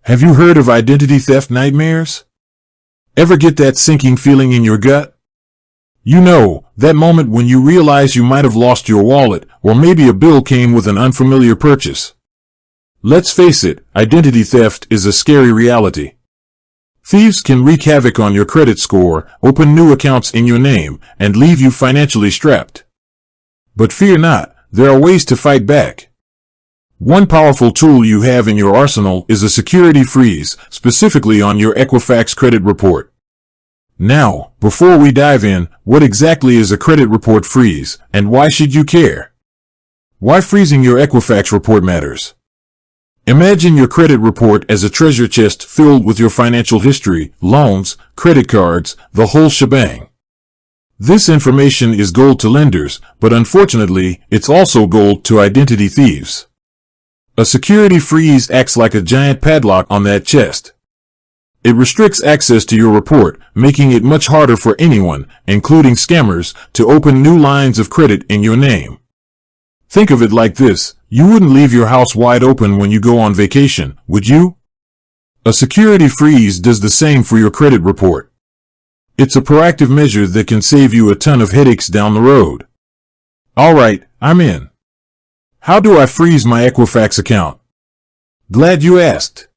Have you heard of identity theft nightmares? Ever get that sinking feeling in your gut? You know, that moment when you realize you might have lost your wallet, or maybe a bill came with an unfamiliar purchase. Let's face it, identity theft is a scary reality. Thieves can wreak havoc on your credit score, open new accounts in your name, and leave you financially strapped. But fear not, there are ways to fight back. One powerful tool you have in your arsenal is a security freeze, specifically on your Equifax credit report. Now, before we dive in, what exactly is a credit report freeze, and why should you care? Why freezing your Equifax report matters. Imagine your credit report as a treasure chest filled with your financial history, loans, credit cards, the whole shebang. This information is gold to lenders, but unfortunately, it's also gold to identity thieves. A security freeze acts like a giant padlock on that chest. It restricts access to your report, making it much harder for anyone, including scammers, to open new lines of credit in your name. Think of it like this: you wouldn't leave your house wide open when you go on vacation, would you? A security freeze does the same for your credit report. It's a proactive measure that can save you a ton of headaches down the road. Alright, I'm in. How do I freeze my Equifax account? Glad you asked.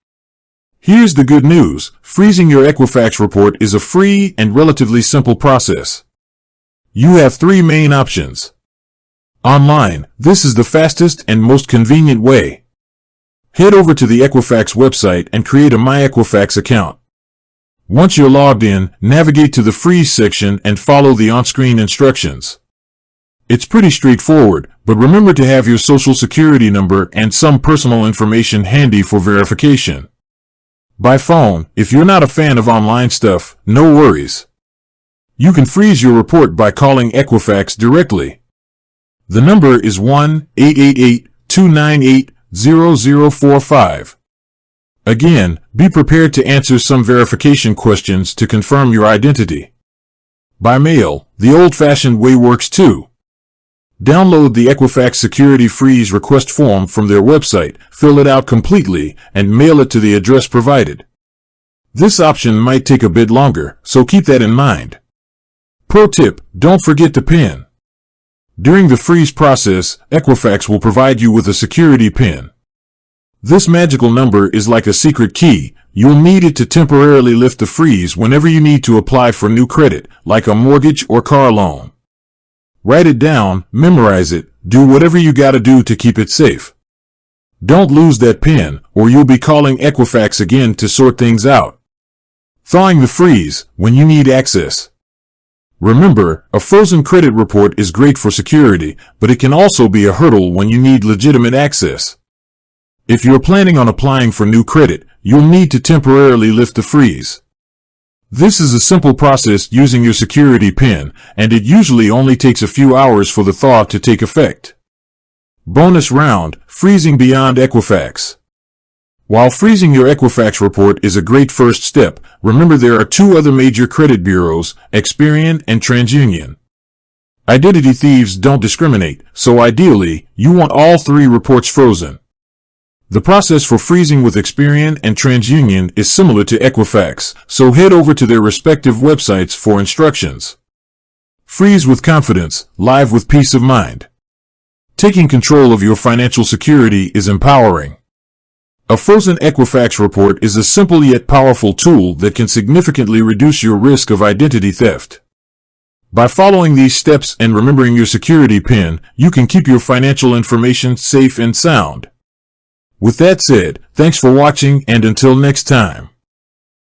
Here's the good news: freezing your Equifax report is a free and relatively simple process. You have three main options. Online, this is the fastest and most convenient way. Head over to the Equifax website and create a My Equifax account. Once you're logged in, navigate to the freeze section and follow the on-screen instructions. It's pretty straightforward, but remember to have your social security number and some personal information handy for verification. By phone, if you're not a fan of online stuff, no worries. You can freeze your report by calling Equifax directly. The number is 1-888-298-0045. Again, be prepared to answer some verification questions to confirm your identity. By mail, the old-fashioned way works too. Download the Equifax Security Freeze request form from their website, fill it out completely, and mail it to the address provided. This option might take a bit longer, so keep that in mind. Pro tip: don't forget the PIN. During the freeze process, Equifax will provide you with a security PIN. This magical number is like a secret key. You'll need it to temporarily lift the freeze whenever you need to apply for new credit, like a mortgage or car loan. Write it down, memorize it, do whatever you gotta do to keep it safe. Don't lose that PIN, or you'll be calling Equifax again to sort things out. Thawing the freeze when you need access. Remember, a frozen credit report is great for security, but it can also be a hurdle when you need legitimate access. If you're planning on applying for new credit, you'll need to temporarily lift the freeze. This is a simple process using your security PIN, and it usually only takes a few hours for the thaw to take effect. Bonus round: freezing beyond Equifax. While freezing your Equifax report is a great first step, remember there are two other major credit bureaus, Experian and TransUnion. Identity thieves don't discriminate, so ideally, you want all three reports frozen. The process for freezing with Experian and TransUnion is similar to Equifax, so head over to their respective websites for instructions. Freeze with confidence, live with peace of mind. Taking control of your financial security is empowering. A frozen Equifax report is a simple yet powerful tool that can significantly reduce your risk of identity theft. By following these steps and remembering your security PIN, you can keep your financial information safe and sound. With that said, thanks for watching, and until next time.